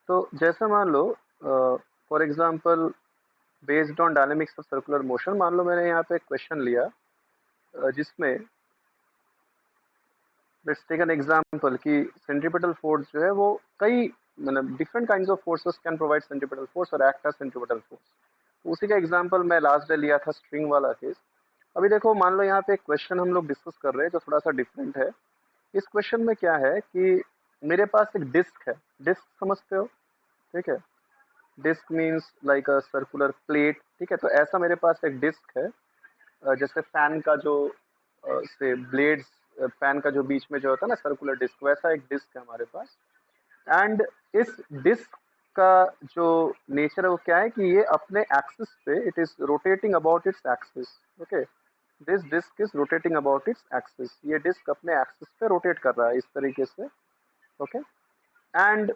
तो जैसे मान लो for example based on dynamics of circular motion, मान लो मैंने यहाँ पे एक क्वेश्चन लिया जिसमें लेट्स टेक एन एग्जांपल कि सेंट्रीपिटल फोर्स जो है वो कई मतलब different kinds of forces can provide centripetal force और एक्ट एज सेंट्रीपिटल फोर्स। उसी का एग्जांपल मैं लास्ट डे लिया था स्ट्रिंग वाला केस। अभी देखो मान लो यहाँ पे एक क्वेश्चन हम लोग डिस्कस कर रहे हैं जो थोड़ा सा डिफरेंट है। इस क्वेश्चन में क्या है कि मेरे पास एक डिस्क है। डिस्क समझते हो? ठीक है। Disc means like a circular plate. ठीक है, तो ऐसा मेरे पास एक डिस्क है। जैसे फैन का जो से ब्लेड्स, फैन का जो बीच में जो होता है ना सर्कुलर डिस्क, वैसा एक डिस्क है हमारे पास। एंड इस डिस्क का जो नेचर है वो क्या है कि ये अपने एक्सिस पे it is rotating about its axis. Okay, this disc is rotating about its axis. ये डिस्क अपने एक्सिस पे रोटेट कर रहा है इस तरीके से। ओके, एंड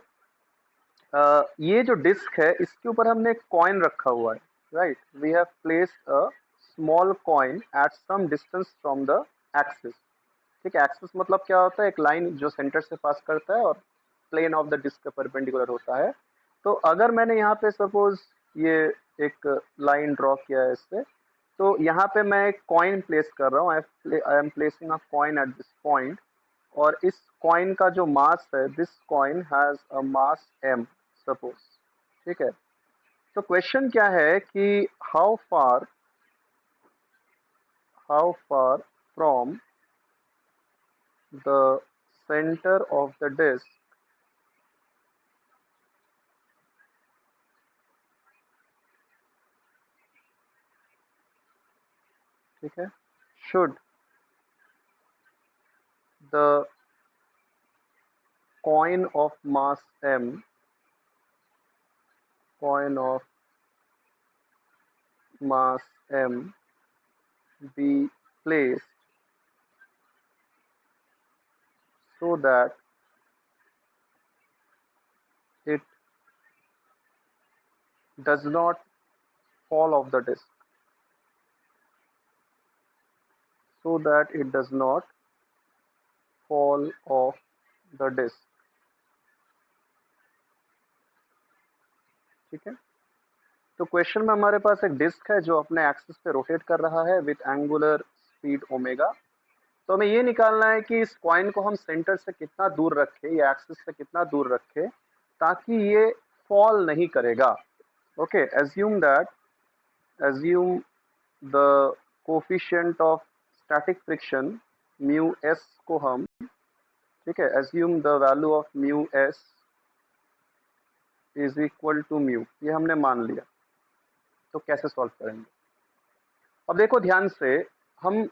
ये जो डिस्क है इसके ऊपर हमने एक कॉइन रखा हुआ है। Right, we have placed a small coin at some distance from the axis. ठीक है, एक्सिस मतलब क्या होता है? एक लाइन जो सेंटर से पास करता है और प्लेन ऑफ द डिस्क के परपेंडिकुलर होता है। तो अगर मैंने यहाँ पे सपोज ये एक लाइन ड्रॉ किया है इससे, तो यहाँ पे मैं एक कॉइन प्लेस कर रहा हूँ। I am placing a coin at this point. और इस कॉइन का जो मास है, this coin has a mass m suppose. ठीक है, तो क्वेश्चन क्या है कि how far from the centre of the disc, ठीक है, should the coin of mass m, coin of mass m be placed so that it does not fall off the disk, so that it does not fall off the disk। ठीक है, तो question में हमारे पास एक disc है जो अपने axis पे रोटेट कर रहा है विथ एंगुलर स्पीड ओमेगा। तो हमें ये निकालना है कि इस कॉइन को हम सेंटर से कितना दूर रखें या एक्सिस से कितना दूर रखें ताकि ये फॉल नहीं करेगा। Okay, assume the coefficient of static friction mu s को हम, ठीक है, assume the value of mu s is equal to mu, ये हमने मान लिया। तो कैसे सॉल्व करेंगे? अब देखो ध्यान से, हम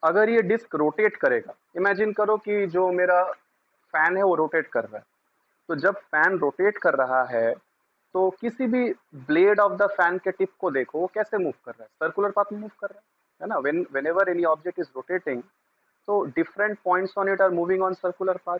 अगर ये डिस्क रोटेट करेगा, इमेजिन करो कि जो मेरा फैन है वो रोटेट कर रहा है। तो जब फैन रोटेट कर रहा है तो किसी भी ब्लेड ऑफ द फैन के टिप को देखो वो कैसे मूव कर रहा है? सर्कुलर पाथ में मूव कर रहा है ना? whenever any object is rotating, तो different points on it are moving on circular path.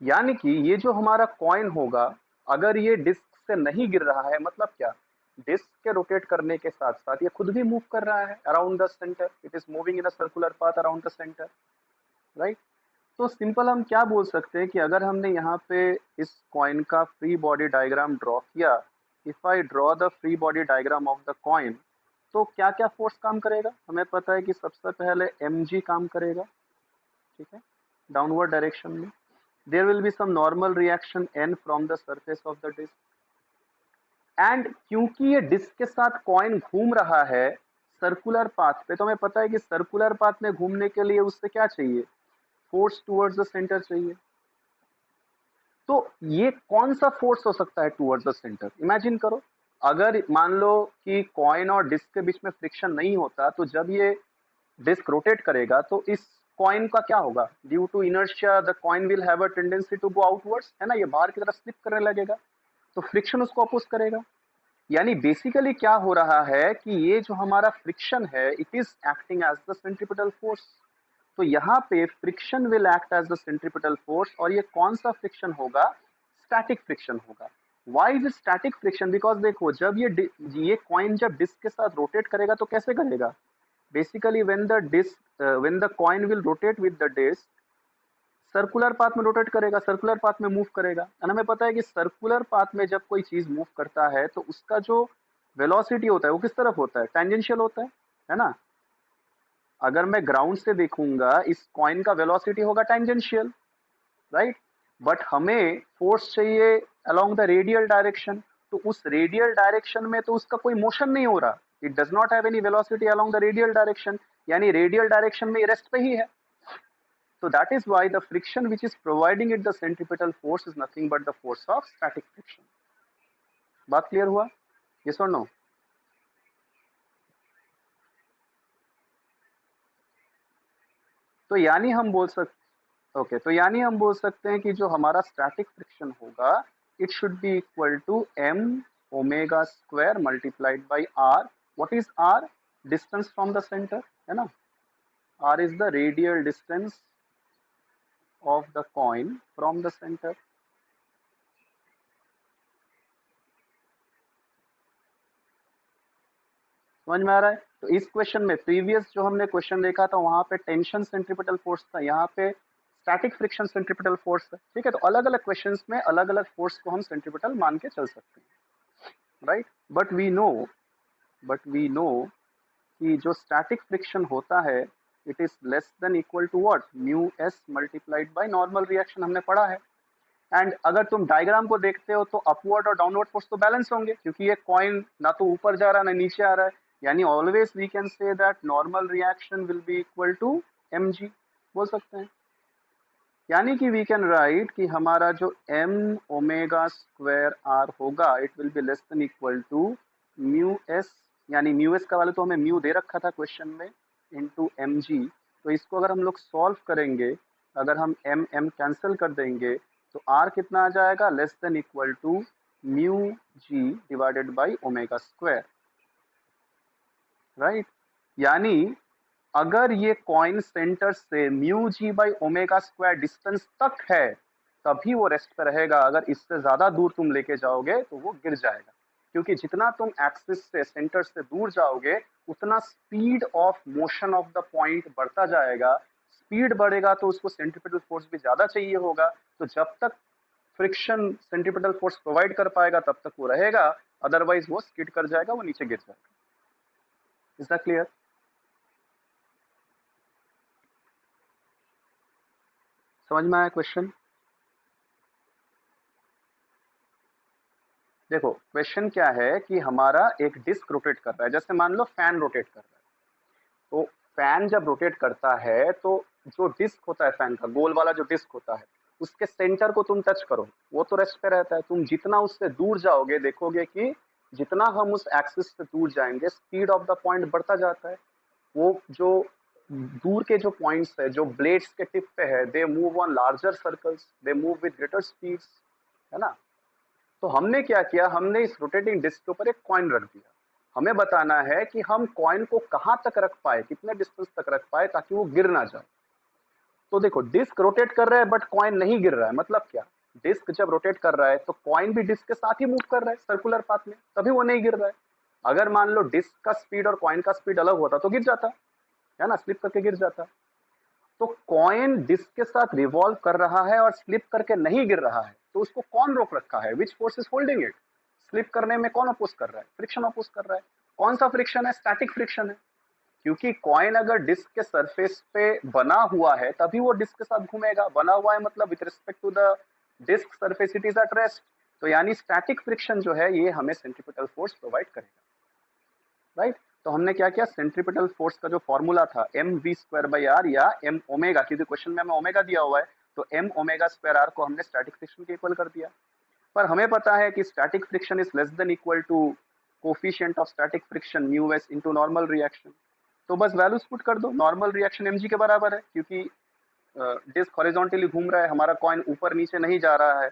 यानी कि ये जो हमारा कॉइन होगा, अगर ये डिस्क से नहीं गिर रहा है, मतलब क्या, डिस्क के रोटेट करने के साथ साथ ये खुद भी मूव कर रहा है around the centre. It is moving in a circular path around the centre. Right, तो सिंपल हम क्या बोल सकते हैं कि अगर हमने यहाँ पे इस कॉइन का फ्री बॉडी डायग्राम ड्रॉ किया, if I draw the free body diagram of the coin, तो क्या क्या फोर्स काम करेगा? हमें पता है कि सबसे पहले mg काम करेगा। ठीक है, डाउनवर्ड डायरेक्शन में there will be some normal reaction n from the surface of the disc. And क्योंकि ये डिस्क के साथ कॉइन घूम रहा है सर्कुलर पाथ पे, तो हमें पता है कि सर्कुलर पाथ में घूमने के लिए उससे क्या चाहिए? फोर्स टुवर्ड्स द सेंटर चाहिए। तो ये कौन सा फोर्स हो सकता है टुवर्ड्स द सेंटर? इमेजिन करो, अगर मान लो कि कॉइन और डिस्क के बीच में फ्रिक्शन नहीं होता, तो जब ये डिस्क रोटेट करेगा तो इस कॉइन का क्या होगा? Due to inertia the coin will have a tendency to go outwards, है ना? ये बाहर की तरफ स्लिप करने लगेगा, तो फ्रिक्शन उसको अपोज करेगा। यानी बेसिकली क्या हो रहा है कि ये जो हमारा फ्रिक्शन है it is acting as the centripetal force. तो यहाँ पे friction will act as the centripetal force, और ये कौन सा फ्रिक्शन होगा? स्टैटिक फ्रिक्शन होगा। Why is static friction? Because देखो, जब ये कॉइन जब डिस्क के साथ रोटेट करेगा तो कैसे करेगा? Basically when the coin will rotate with the disc, circular path में रोटेट करेगा, सर्कुलर पाथ में मूव करेगा। और हमें पता है कि सर्कुलर पाथ में जब कोई चीज मूव करता है तो उसका जो वेलोसिटी होता है वो किस तरफ होता है, टेंजेंशियल होता है ना। अगर मैं ग्राउंड से देखूंगा इस कॉइन का वेलोसिटी होगा टेंजेंशियल, राइट। बट हमें फोर्स चाहिए अलोंग द रेडियल डायरेक्शन, तो उस रेडियल डायरेक्शन में तो उसका कोई मोशन नहीं हो रहा, it does not have any velocity along the radial direction, यानी रेडियल डायरेक्शन में रेस्ट पे ही है। So that is why the friction which is providing it the centripetal force is nothing but the force of static friction. बात clear हुआ? Yes or no? तो यानी हम बोल सकते ओके तो यानी हम बोल सकते हैं कि जो हमारा स्टैटिक फ्रिक्शन होगा it should be equal to m omega square multiplied by r. What is r? Distance from the centre, है ना। r is the radial distance of the coin from the center. समझ में आ रहा है? तो इस question में प्रीवियस जो हमने क्वेश्चन देखा था वहां पे टेंशन सेंट्रीपिटल फोर्स था, यहाँ पे स्टैटिक फ्रिक्शन सेंट्रीपिटल फोर्स है। ठीक है, तो अलग अलग क्वेश्चंस में अलग अलग फोर्स को हम सेंट्रीपिटल मान के चल सकते हैं, राइट। बट वी नो कि जो स्टैटिक फ्रिक्शन होता है it is less than equal to what, mu S multiplied by normal reaction, हमने पढ़ा है। एंड अगर तुम डायग्राम को देखते हो तो अपवर्ड और डाउनवर्ड फोर्स तो बैलेंस होंगे, क्योंकि ये कॉइन ना तो ऊपर जा रहा है ना नीचे आ रहा है, यानी always we can say that normal reaction will be equal to mg, बोल सकते हैं। यानी कि वी कैन राइट कि हमारा जो m ओमेगा स्क्वायर r होगा it will be less than equal to mu S, यानी म्यू एस का वाले तो हमें म्यू दे रखा था क्वेश्चन में, इनटू mg। तो इसको अगर हम लोग सॉल्व करेंगे, अगर हम m कैंसिल कर देंगे तो r कितना आ जाएगा, less than equal to mu G divided by omega square, right. यानी अगर ये कॉइन सेंटर से mu ji by omega square distance तक है तभी वो रेस्ट पे रहेगा, अगर इससे ज्यादा दूर तुम लेके जाओगे तो वो गिर जाएगा, क्योंकि जितना तुम एक्सिस से सेंटर से दूर जाओगे उतना speed of motion of the point बढ़ता जाएगा। स्पीड बढ़ेगा तो उसको सेंट्रीपिटल फोर्स भी ज्यादा चाहिए होगा, तो जब तक फ्रिक्शन सेंट्रीपिटल फोर्स प्रोवाइड कर पाएगा तब तक वो रहेगा, अदरवाइज वो स्किड कर जाएगा, वो नीचे गिर जाएगा। Is that clear? समझ में आया क्वेश्चन? देखो क्वेश्चन क्या है कि हमारा एक डिस्क रोटेट कर रहा है, जैसे मान लो फैन रोटेट कर रहा है, तो फैन जब रोटेट करता है तो जो डिस्क होता है फैन का, गोल वाला जो डिस्क होता है, उसके सेंटर को तुम टच करो, वो तो रेस्ट पे रहता है। तुम जितना उससे दूर जाओगे देखोगे कि जितना हम उस एक्सिस से दूर जाएंगे स्पीड ऑफ द पॉइंट बढ़ता जाता है। वो जो दूर के जो पॉइंट्स है, जो ब्लेड्स के टिप पे है, they move on larger circles, they move with greater speeds, है ना। तो हमने क्या किया, हमने इस रोटेटिंग डिस्क के ऊपर एक कॉइन रख दिया। हमें बताना है कि हम कॉइन को कहां तक रख पाए, कितने डिस्टेंस तक रख पाए ताकि वो गिर ना जाए। तो देखो डिस्क रोटेट कर रहा है बट कॉइन नहीं गिर रहा है, मतलब क्या, डिस्क जब रोटेट कर रहा है तो कॉइन भी डिस्क के साथ ही मूव कर रहा है सर्कुलर पाथ में, तभी वो नहीं गिर रहा है। अगर मान लो डिस्क का स्पीड और कॉइन का स्पीड अलग होता तो गिर जाता, है ना, स्लिप करके गिर जाता। तो कॉइन डिस्क के साथ रिवॉल्व कर रहा है और स्लिप करके नहीं गिर रहा है, तो उसको कौन रोक रखा है, which force is holding it? Slip करने में कौन अपोज कर रहा है, फ्रिक्शन अपोज कर रहा है। कौन सा फ्रिक्शन है, स्टैटिक फ्रिक्शन है, क्योंकि कॉइन अगर डिस्क के सरफेस पे बना हुआ है तभी वो डिस्क के साथ घूमेगा। बना हुआ है मतलब with respect to the disc surface it is at rest, तो यानी स्टैटिक फ्रिक्शन जो है ये हमें सेंट्रीपिटल फोर्स प्रोवाइड करेगा, राइट। तो हमने क्या किया, सेंट्रीपिटल फोर्स का जो फॉर्मूला था M V square by R या एम ओमेगा, क्योंकि क्वेश्चन में हमें ओमेगा दिया हुआ है, तो एम ओमेगा स्क्वायर आर को हमने स्टैटिक फ्रिक्शन के इक्वल कर दिया। पर हमें पता है कि static friction is less than equal to coefficient of static friction mu S into normal reaction. तो बस वैल्यूज पुट कर दो, नॉर्मल रिएक्शन mg के बराबर है, क्योंकि डिस्क हॉरिजॉन्टली घूम रहा है, हमारा कॉइन ऊपर नीचे नहीं जा रहा है।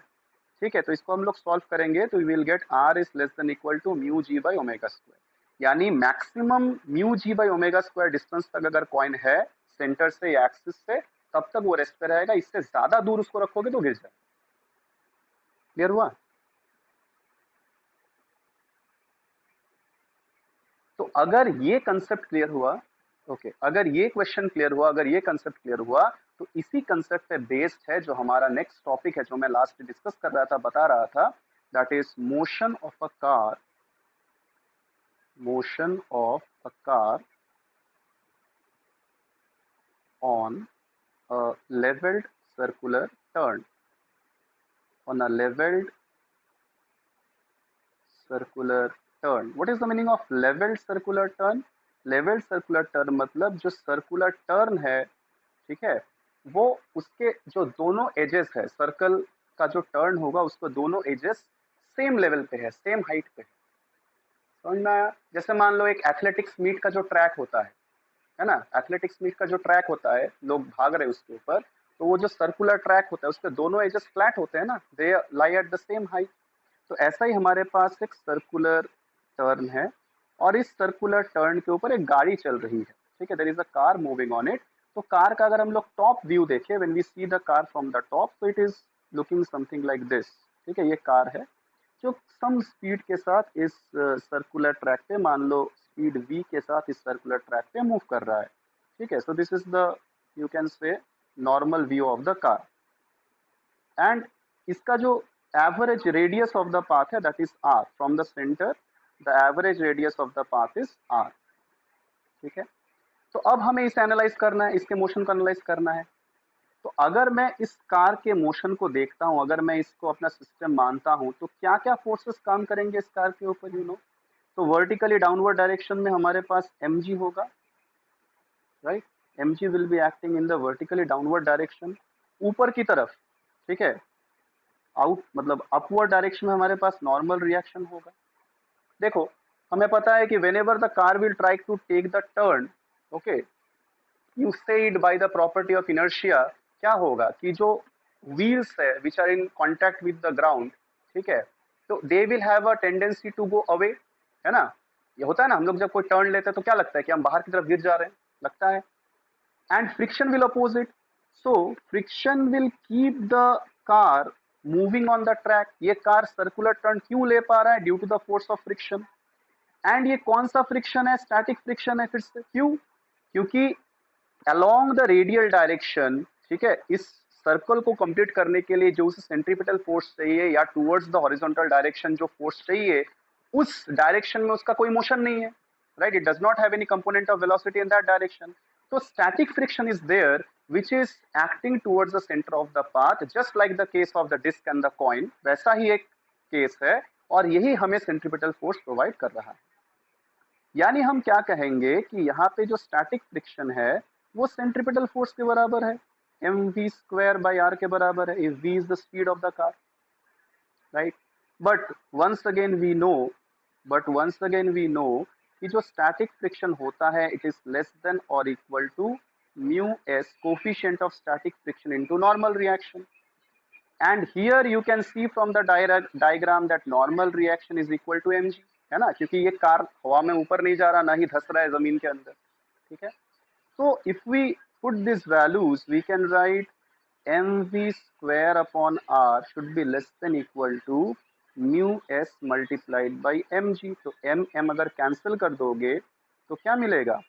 ठीक है, तो इसको हम लोग सॉल्व करेंगे तो we will get r is less than equal to mu ji by omega square, यानी maximum mu ji by omega square distance तक अगर कॉइन है सेंटर से या एक्सिस से तब तक वो रेस्ट पे रहेगा, इससे ज्यादा दूर उसको रखोगे तो गिर जाएगा। क्लियर हुआ? तो अगर ये कंसेप्ट क्लियर हुआ, ओके, अगर ये क्वेश्चन क्लियर हुआ, अगर ये कंसेप्ट क्लियर हुआ, तो इसी कंसेप्ट पे बेस्ड है जो हमारा नेक्स्ट टॉपिक है, जो मैं लास्ट डिस्कस कर रहा था, बता रहा था, that is motion of a car, motion of a car on a leveled circular turn, on a leveled circular turn. What is the meaning of leveled circular turn? leveled circular turn मतलब जो circular turn है, ठीक है, वो उसके जो दोनों edges है, सर्कल का जो टर्न होगा उसको दोनों एजेस सेम लेवल पे है, सेम हाइट पे है। समझ में आया? जैसे मान लो एक एथलेटिक्स मीट का जो ट्रैक होता है ना, एथलेटिक्स मीट का जो ट्रैक होता है, लोग भाग रहे हैं उसके ऊपर, तो वो जो सर्कुलर ट्रैक होता है उसके दोनों एजेस फ्लैट होते हैं ना, they lie at the same height. तो ऐसा ही हमारे पास एक सर्कुलर टर्न है और इस सर्कुलर टर्न के ऊपर एक गाड़ी चल रही है, ठीक है, there is a car moving on it. तो कार का अगर हम लोग टॉप व्यू देखें, when we see the car from the top, तो it is looking something like this, ठीक है। ये कार है जो सम स्पीड के साथ इस सर्कुलर ट्रैक पे, मान लो स्पीड v के साथ इस सर्कुलर ट्रैक पे मूव कर रहा है, ठीक है। So this is the, you can say, normal view of the car. And इसका जो average radius of the path है, that is r, from the centre the average radius of the path is r, ठीक है। तो अब हमें इसे analyse करना है, इसके मोशन को एनालाइज करना है। तो अगर मैं इस कार के मोशन को देखता हूं, अगर मैं इसको अपना सिस्टम मानता हूं, तो क्या क्या फोर्सेस काम करेंगे इस कार के ऊपर, यू नो। तो वर्टिकली डाउनवर्ड डायरेक्शन में हमारे पास mg होगा, right. mg will be acting in the vertically downward direction, ऊपर की तरफ, ठीक है, आउट मतलब अपवर्ड डायरेक्शन में हमारे पास नॉर्मल रिएक्शन होगा। देखो, हमें पता है कि whenever the car will try to take the turn, okay, you said by the property of inertia, क्या होगा कि जो व्हील्स है which are in contact with the ground, ठीक है, तो they will have a tendency to go away, है ना। ये होता है ना, हम लोग जब कोई टर्न लेते हैं तो क्या लगता है कि हम बाहर की तरफ गिर जा रहे हैं, लगता है। And friction will oppose it, so friction will keep the car moving on the track. ये कार सर्कुलर टर्न क्यों ले पा रहा है? Due to the force of friction. And ये कौन सा फ्रिक्शन है? स्टैटिक फ्रिक्शन है। फिर से क्यों? क्योंकि along द रेडियल डायरेक्शन, ठीक है, इस सर्कल को कंप्लीट करने के लिए जो उसे सेंट्रीपिटल फोर्स चाहिए या टुवर्ड्स द हॉरिजॉन्टल डायरेक्शन जो फोर्स चाहिए, उस डायरेक्शन में उसका कोई मोशन नहीं है, right. It does not have any component of velocity in that direction. तो static friction is there which is acting towards the center of the path, just like the case of the disc and the coin। वैसा ही एक case है और यही हमें centripetal force provide कर रहा है। यानी हम क्या कहेंगे कि यहाँ पे जो स्टैटिक फ्रिक्शन है वो सेंट्रीपिटल फोर्स के बराबर है, mv स्क्वायर बाई r के बराबर है, if v is the speed of the car, right। but once again we know but once again we know कि जो स्टैटिक फ्रिक्शन होता है, इट इज लेस देन और equal to mu S, coefficient of static friction into normal reaction. And here you can see from the diagram that normal reaction is equal to mg, है ना, क्योंकि ये car हवा में ऊपर नहीं जा रहा, ना ही धस रहा है जमीन के अंदर, ठीक है। So if we put these values, we can write mv square upon r should be less than equal to mu s multiplied by mg। तो m अगर कैंसिल कर दोगे तो क्या मिलेगा?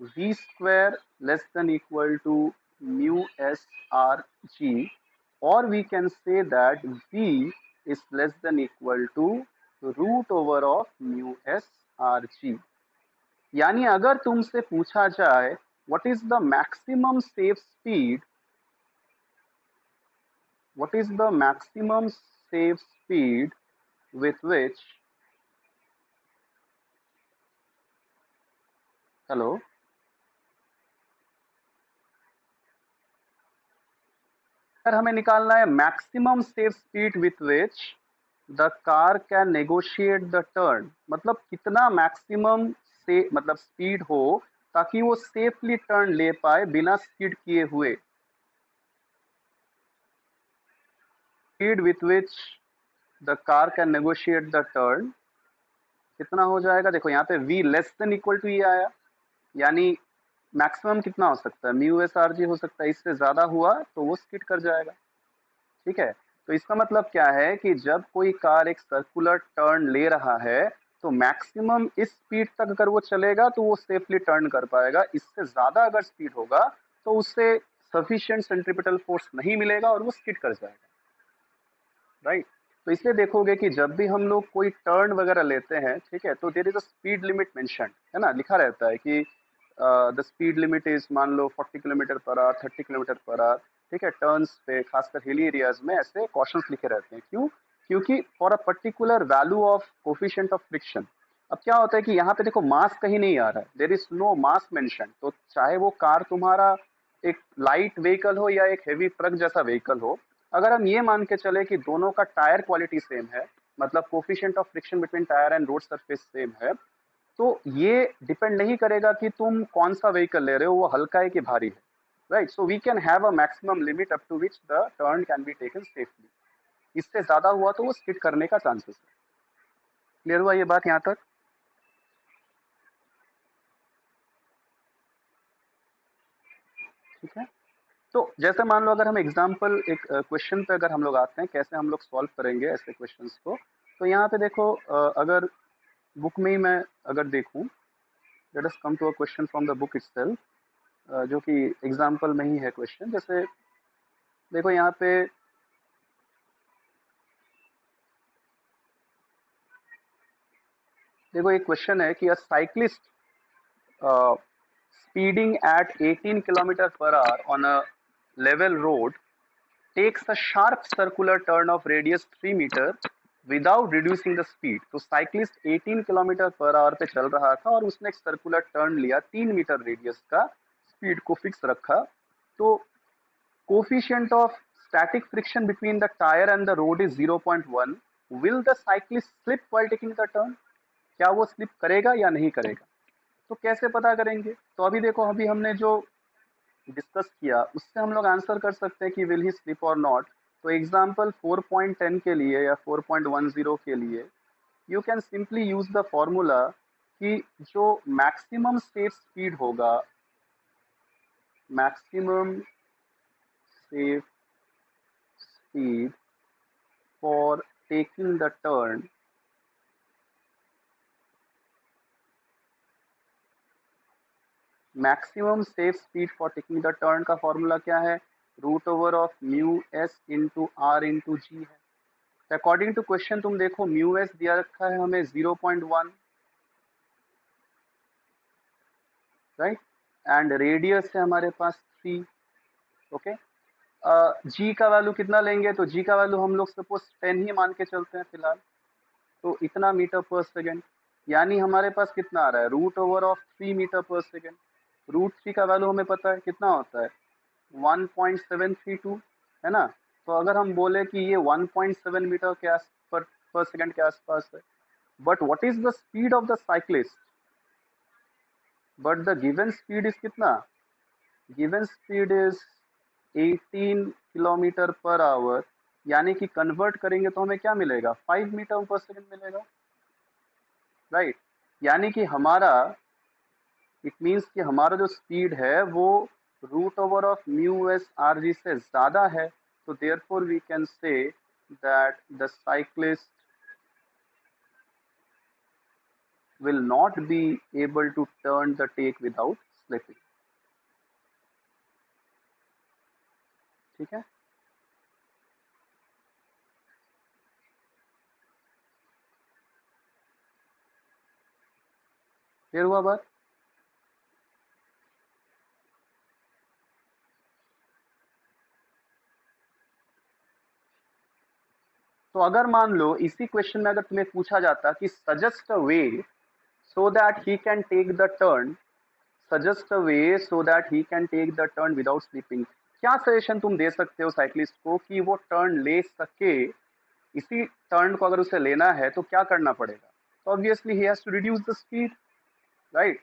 v square less than equal to mu s r g, or we can say that v is less than equal to root over of mu s r g। यानी अगर तुमसे पूछा जाए what is the maximum safe speed, what is the maximum safe speed with which, hello, अगर हमें निकालना है maximum safe speed with which the car can negotiate the turn, मतलब कितना मैक्सिमम से मतलब स्पीड हो ताकि वो सेफली टर्न ले पाए बिना स्पीड किए हुए, speed with which the car can negotiate the turn कितना हो जाएगा? देखो यहाँ पे v less than equal to ये आया, यानी मैक्सिमम कितना हो सकता है? म्यू एस आर जी हो सकता है, इससे ज्यादा हुआ तो वो स्किड कर जाएगा, ठीक है। तो इसका मतलब क्या है कि जब कोई कार एक सर्कुलर टर्न ले रहा है तो मैक्सिमम इस स्पीड तक अगर वो चलेगा तो वो सेफली टर्न कर पाएगा, इससे ज्यादा अगर स्पीड होगा तो उससे सफिशिएंट सेंट्रीपिटल फोर्स नहीं मिलेगा और वो स्किड कर जाएगा, राइट। तो इसलिए देखोगे कि जब भी हम लोग कोई टर्न वगैरह लेते हैं, ठीक है, तो there is a speed limit mention, है ना, लिखा रहता है कि द स्पीड लिमिट इज, मान लो 40 kilometre per our, 30 kilometre per hour, ठीक है। टर्न्स पे खासकर हिली एरियाज में ऐसे कॉशंस लिखे रहते हैं। क्यों? क्योंकि for a particular value of coefficient of friction. अब क्या होता है कि यहाँ पे देखो मास कहीं नहीं आ रहा है, there is no mass mention. तो चाहे वो कार तुम्हारा एक लाइट व्हीकल हो या एक हेवी ट्रक जैसा व्हीकल हो, अगर हम ये मान के चले कि दोनों का टायर क्वालिटी सेम है, मतलब coefficient of friction between tyre and road surface same है, तो ये डिपेंड नहीं करेगा कि तुम कौन सा व्हीकल ले रहे हो, वो हल्का है कि भारी है, right. So we can have a maximum limit up to which the turn can be taken safely. इससे ज्यादा हुआ तो वो स्किड करने का चांसेस है। क्लियर हुआ ये बात यहाँ तक? ठीक है। तो जैसे मान लो अगर हम एग्जाम्पल एक क्वेश्चन पे अगर हम लोग आते हैं, कैसे हम लोग सॉल्व करेंगे ऐसे क्वेश्चंस को, तो यहाँ पे देखो अगर बुक में ही मैं अगर देखूं, let us come to a question from the book itself, जो कि एग्जाम्पल में ही है क्वेश्चन। जैसे देखो यहाँ पे देखो एक क्वेश्चन है कि अ cyclist speeding at 18 kilometer per hour on a level road takes a sharp circular turn of radius 3 meter without reducing the speed। तो साइक्लिस्ट 18 किलोमीटर पर आवर पे चल रहा था और उसने एक सर्कुलर टर्न लिया 3 मीटर रेडियस का, स्पीड को फिक्स रखा। तो coefficient of static friction between the tyre and the road is 0.1। Will the cyclist slip while taking the turn? क्या वो स्लिप करेगा या नहीं करेगा? तो कैसे पता करेंगे? तो अभी देखो, अभी हमने जो डिस्कस किया उससे हम लोग आंसर कर सकते हैं कि विल ही स्लिप और नॉट। तो एग्जाम्पल 4.10 के लिए या 4.10 के लिए you can simply use the formula कि जो मैक्सिमम सेफ स्पीड होगा, maximum safe speed for taking the turn, maximum safe speed for taking the turn का फॉर्मूला क्या है? Root over of mu s into r into g है। According to question तुम देखो mu S दिया रखा है हमें 0.1, राइट, एंड रेडियस है हमारे पास 3। ओके, जी का वैल्यू कितना लेंगे? तो जी का वैल्यू हम लोग सपोज 10 ही मान के चलते हैं फिलहाल, तो इतना मीटर पर सेकेंड, यानी हमारे पास कितना आ रहा है? Root over of 3 metre per second. Root 3 का वैल्यू हमें पता है कितना होता है, 1.732, है ना। तो अगर हम बोले कि ये 1.7 मीटर के आस पर सेकेंड के आसपास है, but what is the speed of the cyclist? But the given speed is कितना? Given speed is 18 kilometre per hour, यानी कि कन्वर्ट करेंगे तो हमें क्या मिलेगा? 5 मीटर पर सेकेंड मिलेगा, राइट। यानी कि हमारा, इट मीन्स कि हमारा जो स्पीड है वो root over of mu s r g से ज्यादा है। तो therefore we can say that the cyclist will not be able to turn the take without slipping। ठीक है। क्लियर हुआ बात? तो अगर मान लो इसी क्वेश्चन में अगर तुम्हें पूछा जाता कि suggest a way so that he can take the turn, suggest a way so that he can take the turn without sleeping, क्या सजेशन तुम दे सकते हो साइक्लिस्ट को कि वो टर्न ले सके? इसी टर्न को अगर उसे लेना है तो क्या करना पड़ेगा? तो obviously he has to reduce the speed, right,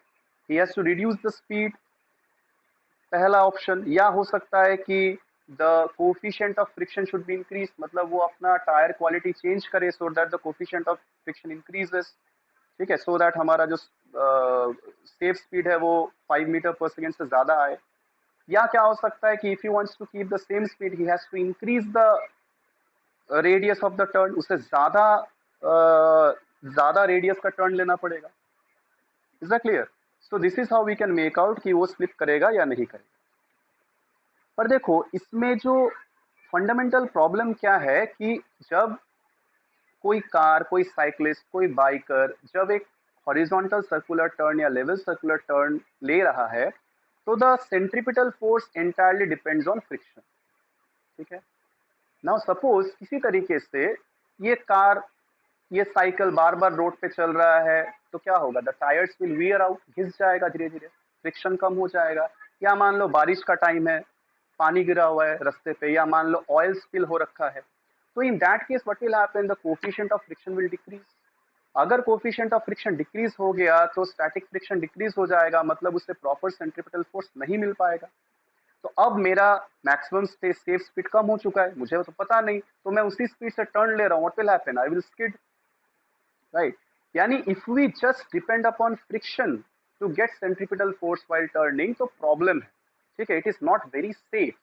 he has to reduce the speed, पहला ऑप्शन। या हो सकता है कि the coefficient of friction should be increase, मतलब वो अपना टायर क्वालिटी चेंज करे so that the coefficient of friction increases, ठीक है, सो दैट हमारा जो सेफ स्पीड है वो 5 मीटर पर सेकेंड से ज्यादा आए। या क्या हो सकता है कि if you wants to keep the same speed he has to increase the radius of the turn, उसे ज्यादा रेडियस का टर्न लेना पड़ेगा। Is that clear? So this is how we can make out कि वो स्लिप करेगा या नहीं करेगा। पर देखो इसमें जो फंडामेंटल प्रॉब्लम क्या है कि जब कोई कार, कोई साइक्लिस्ट, कोई बाइकर जब एक हॉरिजॉन्टल सर्कुलर टर्न या लेवल सर्कुलर टर्न ले रहा है, तो the centripetal force entirely depends on friction. ठीक है, नाउ सपोज किसी तरीके से ये कार, ये साइकिल बार बार रोड पे चल रहा है, तो क्या होगा, the tyres will wear out, घिस जाएगा धीरे धीरे, फ्रिक्शन कम हो जाएगा। या मान लो बारिश का टाइम है, पानी गिरा हुआ है रास्ते पे, या मान लो ऑयल स्पिल हो रखा है, तो in that case what will happen, the coefficient of friction will decrease. अगर कोफिशिएंट ऑफ फ्रिक्शन डिक्रीज हो गया तो स्टैटिक फ्रिक्शन डिक्रीज हो जाएगा, मतलब उससे प्रॉपर सेंट्रीपिटल फोर्स नहीं मिल पाएगा। तो अब मेरा मैक्सिमम सेफ स्पीड कम हो चुका है, मुझे तो पता नहीं, तो मैं उसी स्पीड से टर्न ले रहा हूँ, what will happen, I will skid, right. यानी if we just depend upon friction to get centripetal force while turning, तो प्रॉब्लम है। ठीक है, it is not very safe.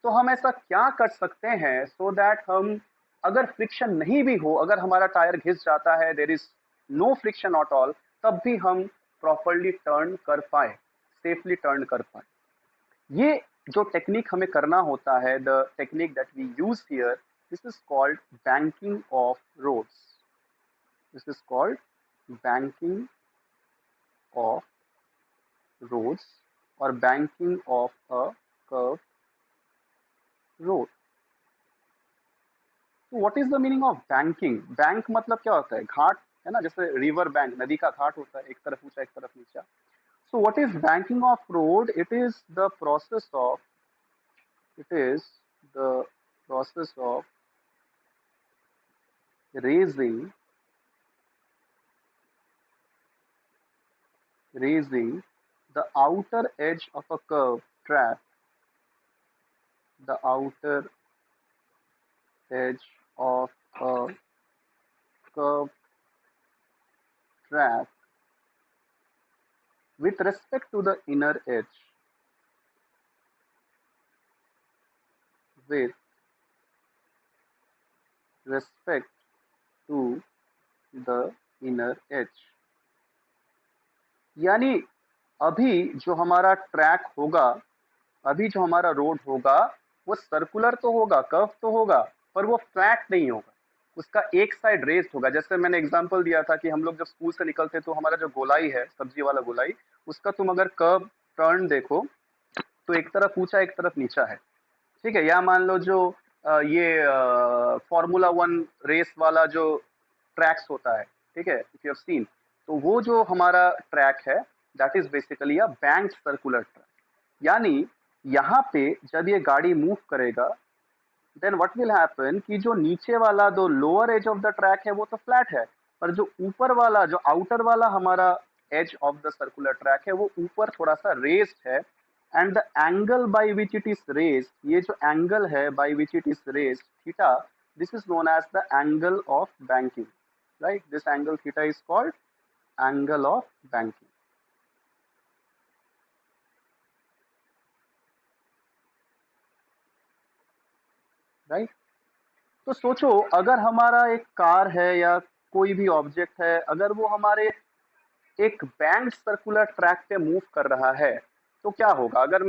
तो हम ऐसा क्या कर सकते हैं सो दैट हम, अगर फ्रिक्शन नहीं भी हो, अगर हमारा टायर घिस जाता है, there is no friction at all, तब भी हम प्रॉपरली टर्न कर पाए, सेफली टर्न कर पाए। ये जो टेक्निक हमें करना होता है, the technique that we use here, this is called banking of roads. This is called banking of roads और banking of a curve road. तो what is the meaning of banking? Bank मतलब क्या होता है, घाट, है ना, जैसे रिवर बैंक, नदी का घाट होता है, एक तरफ ऊंचा एक तरफ नीचा। So what is banking of road? It is the process of raising the outer edge of a curved track, the outer edge of a curved track with respect to the inner edge, with respect to the inner edge। यानी अभी जो हमारा track होगा, अभी जो हमारा road होगा, वो सर्कुलर तो होगा, कर्व तो होगा, पर वो फ्लैट नहीं होगा, उसका एक साइड रेस्ड होगा। जैसे मैंने एग्जांपल दिया था कि हम लोग जब स्कूल से निकलते तो हमारा जो गोलाई है, सब्जी वाला गोलाई, उसका तुम अगर कर्व टर्न देखो तो एक तरफ ऊंचा एक तरफ नीचा है। ठीक है, या मान लो जो ये फॉर्मूला 1 रेस वाला जो ट्रैक्स होता है, ठीक है, इफ यू हैव सीन, तो वो जो हमारा ट्रैक है, that is basically a bank circular track. यानी यहाँ पे जब ये गाड़ी मूव करेगा, देन व्हाट विल हैपन कि जो नीचे वाला, जो lower edge of the track है, वो तो फ्लैट है, पर जो ऊपर वाला, जो आउटर वाला हमारा edge of the circular track है, वो ऊपर थोड़ा सा रेस्ड है। And the angle by which it is raised, ये जो एंगल है by which it is raised, theta, this is known as the angle of banking, right. This angle theta is called angle of banking, right. तो सोचो अगर हमारा एक car है या कोई भी ऑब्जेक्ट है, अगर वो हमारे एक बैंक सर्कुलर ट्रैक पे मूव कर रहा है, तो क्या होगा, अगर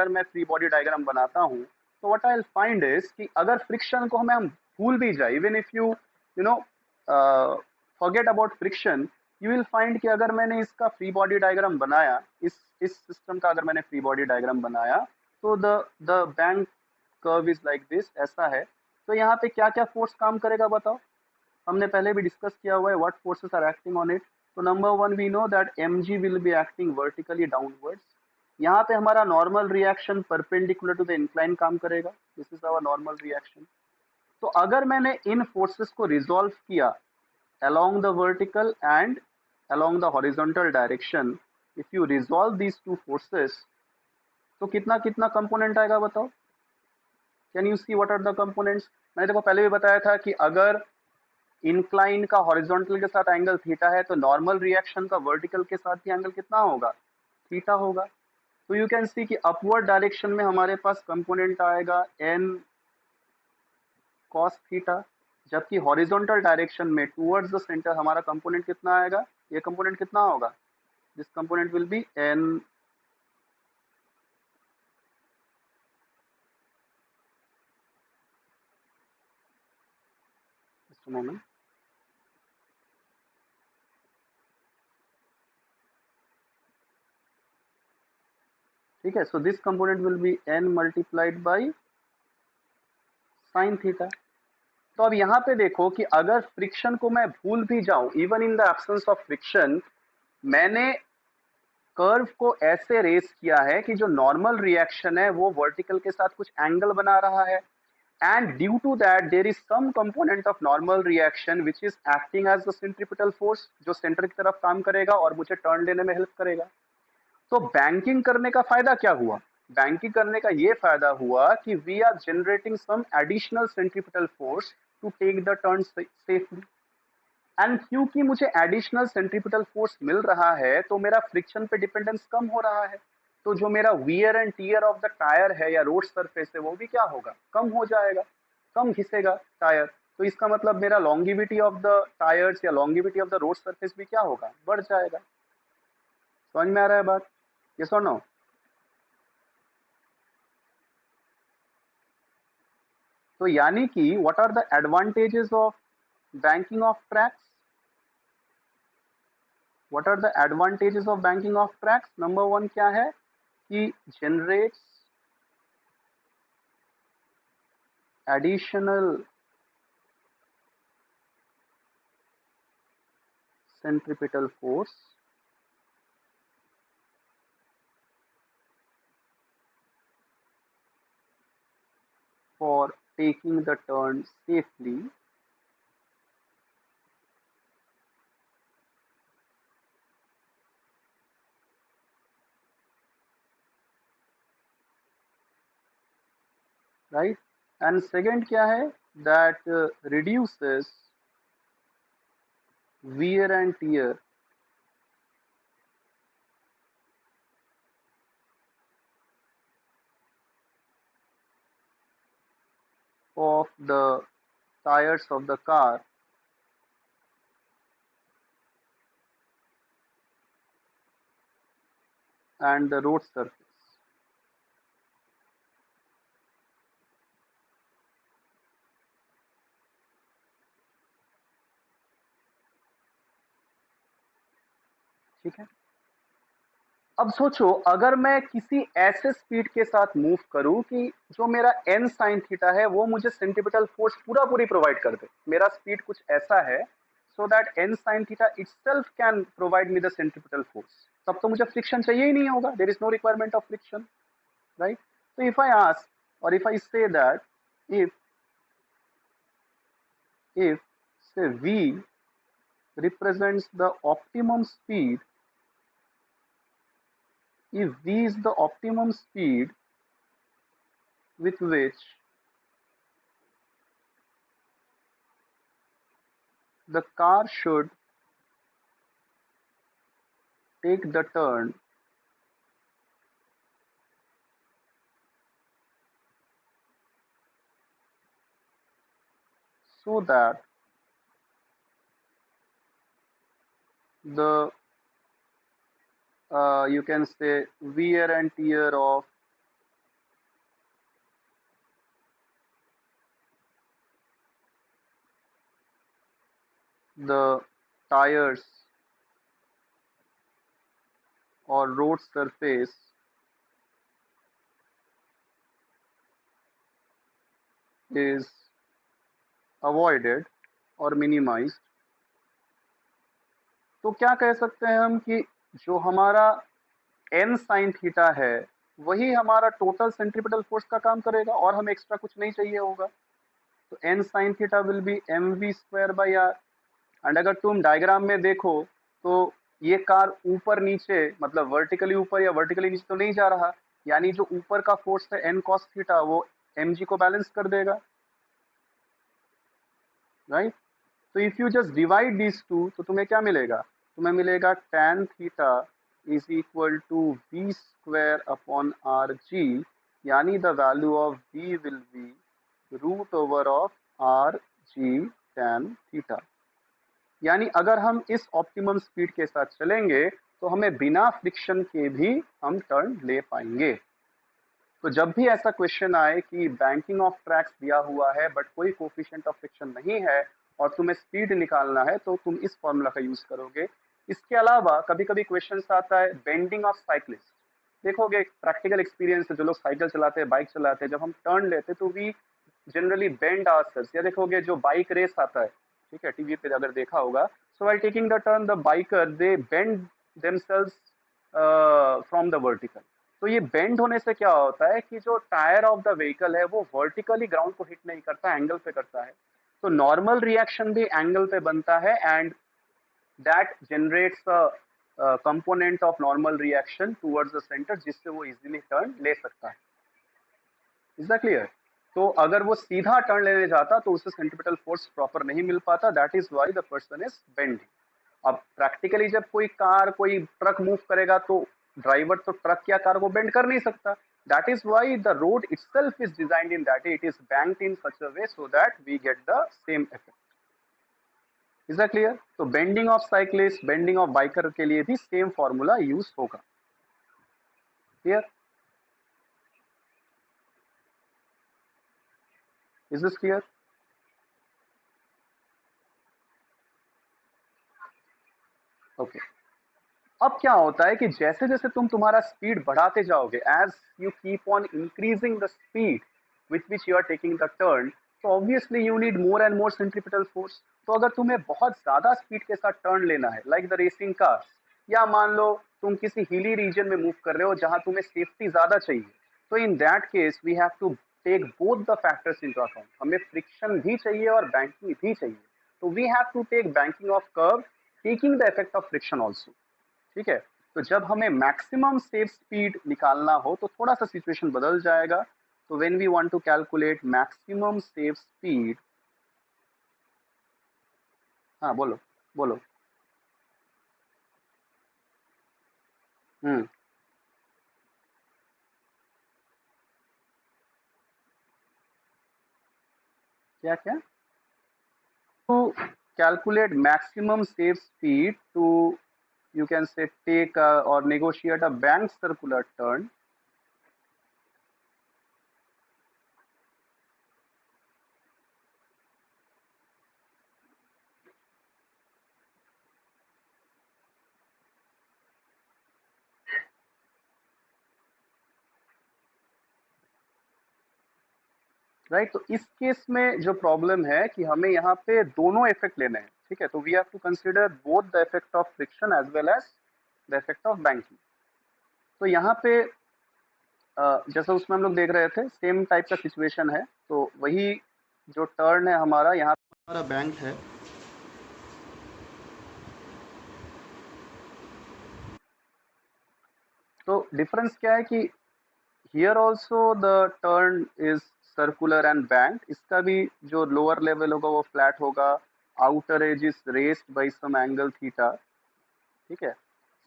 मैं फ्री बॉडी डायग्राम बनाता हूँ, तो what I will find is कि अगर फ्रिक्शन को हम भूल भी जाए, even if you know forget about friction, you will find कि अगर मैंने इसका फ्री बॉडी डायग्राम बनाया, इस सिस्टम का अगर मैंने फ्री बॉडी डायग्राम बनाया, तो the bank curve is like this, ऐसा है। तो यहाँ पे क्या क्या फोर्स काम करेगा बताओ, हमने पहले भी डिस्कस किया हुआ है, what forces are acting on it. तो number one, we know that mg will be acting vertically downwards. यहाँ पे हमारा normal reaction perpendicular to the incline काम करेगा, this is our normal reaction. तो अगर मैंने इन फोर्सेस को रिजॉल्व किया along the vertical and along the horizontal direction, if you resolve these two forces, तो कितना कितना कंपोनेंट आएगा बताओ, can you see what are the components? मैंने देखो पहले भी बताया था कि अगर इंक्लाइन का हॉरिजॉन्टल के साथ एंगल थीटा है, तो नॉर्मल रिएक्शन का वर्टिकल के साथ भी एंगल कितना होगा, थीटा होगा। तो यू कैन सी कि अपवर्ड डायरेक्शन में हमारे पास कंपोनेंट आएगा n cos थीटा, जबकि हॉरिजॉन्टल डायरेक्शन में टुवर्ड्स द सेंटर हमारा कंपोनेंट कितना आएगा, ये कंपोनेंट कितना होगा, this component will be n a moment. ठीक है, so this component will be n multiplied by sin theta. तो अब यहाँ पे देखो कि अगर फ्रिक्शन को मैं भूल भी जाऊं, even in the absence of friction, मैंने कर्व को ऐसे रेस किया है कि जो नॉर्मल रिएक्शन है वो वर्टिकल के साथ कुछ एंगल बना रहा है, and due to that there is some component of normal reaction which is acting as the centripetal force, जो सेंटर की तरफ काम करेगा और मुझे टर्न लेने में हेल्प करेगा. तो बैंकिंग करने का फायदा क्या हुआ? बैंकिंग करने का ये फायदा हुआ कि we are generating some additional centripetal force to take the turn safely. And क्योंकि मुझे एडिशनल सेंट्रीपिटल फोर्स मिल रहा है तो मेरा फ्रिक्शन पे डिपेंडेंस कम हो रहा है. तो जो मेरा wear and tear of the tyre है या रोड सरफेस है वो भी क्या होगा? कम हो जाएगा, कम घिसेगा टायर. तो इसका मतलब मेरा लॉन्गिविटी ऑफ द टायर्स या longevity of the road surface भी क्या होगा? बढ़ जाएगा. समझ में आ रहा है बात? यस और नो? तो यानी कि what are the advantages of banking of tracks? What are the advantages of banking of tracks? Number one क्या है कि generates additional centripetal force for taking the turn safely right. And second क्या है that reduces wear and tear of the tires of the car and the road surface. ठीक है. अब सोचो अगर मैं किसी ऐसे स्पीड के साथ मूव करूं कि जो मेरा n sin थीटा है वो मुझे सेंट्रीपिटल फोर्स पूरा पूरी प्रोवाइड कर दे. मेरा स्पीड कुछ ऐसा है so that n sin theta itself can provide me the centripetal force. तब तो मुझे फ्रिक्शन चाहिए ही नहीं होगा. There is no requirement of friction, right? So if I ask or if I say that if say v represents the optimum speed, if v is the optimum speed with which the car should take the turn so that the you can say wear and tear of the tires or road surface is avoided or minimized. तो क्या कह सकते हैं हम कि जो हमारा n sin theta है वही हमारा टोटल सेंट्रीपिटल फोर्स का काम करेगा और हमें एक्स्ट्रा कुछ नहीं चाहिए होगा. तो n sin theta will B mv square by r. And अगर तुम डायग्राम में देखो तो ये कार ऊपर नीचे मतलब वर्टिकली ऊपर या वर्टिकली नीचे तो नहीं जा रहा, यानी जो ऊपर का फोर्स है n cos थीटा वो mg को बैलेंस कर देगा, राइट. तो if you just divide this two तो तुम्हें क्या मिलेगा? तुम्हें मिलेगा tan theta is equal to v square upon r g, यानी the value of v will be root over of r g tan theta. यानी अगर हम इस ऑप्टिमम स्पीड के साथ चलेंगे तो हमें बिना फ्रिक्शन के भी हम टर्न ले पाएंगे. तो जब भी ऐसा क्वेश्चन आए कि बैंकिंग ऑफ ट्रैक्स दिया हुआ है बट कोई कोफिशिएंट ऑफ फ्रिक्शन नहीं है और तुम्हें स्पीड निकालना है तो तुम इस फॉर्मूला का यूज करोगे। इसके अलावा कभी कभी क्वेश्चन आता है बेंडिंग ऑफ साइक्लिस्ट। देखोगे प्रैक्टिकल एक्सपीरियंस है, जो लोग साइकिल चलाते हैं, बाइक चलाते हैं, जब हम टर्न लेते हैं तो वी जनरली बेंड आवरसेल्व्स। या देखोगे जो बाइक रेस आता है, ठीक है, टीवी पे अगर देखा होगा, सो while taking the turn the biker they bend themselves from the vertical. तो ये बेंड होने से क्या होता है कि जो टायर ऑफ द व्हीकल है वो वर्टिकली ग्राउंड को हिट नहीं करता, एंगल पे करता है। तो नॉर्मल रिएक्शन भी एंगल पे बनता है and that generates a component of normal reaction towards the centre, जिससे वो इजीली टर्न ले सकता है। Is that clear? तो अगर वो सीधा टर्न लेने जाता तो उसे सेंट्रिपेटल फोर्स प्रॉपर नहीं मिल पाता, that is why the person is bending. अब प्रैक्टिकली जब कोई कार कोई ट्रक मूव करेगा तो ड्राइवर तो ट्रक या कार को बेंड कर नहीं सकता। That is why the road itself is designed in that it is banked in such a way so that we get the same effect. Is that clear? तो bending of cyclist, bending of biker के लिए भी same formula use होगा। Clear? Is this clear? Okay. अब क्या होता है कि जैसे जैसे तुम तुम्हारा स्पीड बढ़ाते जाओगे, as you keep on increasing the speed with which you are taking the turn, तो obviously you need more and more centripetal force. तो अगर तुम्हें बहुत ज्यादा स्पीड के साथ टर्न लेना है, लाइक द रेसिंग कार्स, या मान लो तुम किसी हिली रीजन में मूव कर रहे हो जहां तुम्हें सेफ्टी ज्यादा चाहिए, तो in that case we have to take both the factors into account. हमें फ्रिक्शन भी चाहिए और बैंकिंग भी चाहिए। तो we have to take banking of curve taking the effect of friction also. ठीक है? तो जब हमें मैक्सिमम सेफ स्पीड निकालना हो तो थोड़ा सा सिचुएशन बदल जाएगा। तो when we want to calculate maximum safe speed, हाँ बोलो बोलो। हम्म। क्या क्या? to calculate maximum safe speed, to you can say take or negotiate a bank circular turn, right? तो इस केस में जो प्रॉब्लम है कि हमें यहाँ पे दोनों इफेक्ट लेने हैं। ठीक है? तो we have to consider both the effect of friction as well as the effect of banking. तो यहाँ पे जैसा उसमें हम लोग देख रहे थे सेम टाइप का सिचुएशन है। तो वही जो टर्न है हमारा, यहाँ हमारा बैंक है, तो डिफरेंस क्या है कि here also the turn is circular and bank. इसका भी जो लोअर लेवल होगा वो फ्लैट होगा, outer edge is raised by some angle theta. ठीक है?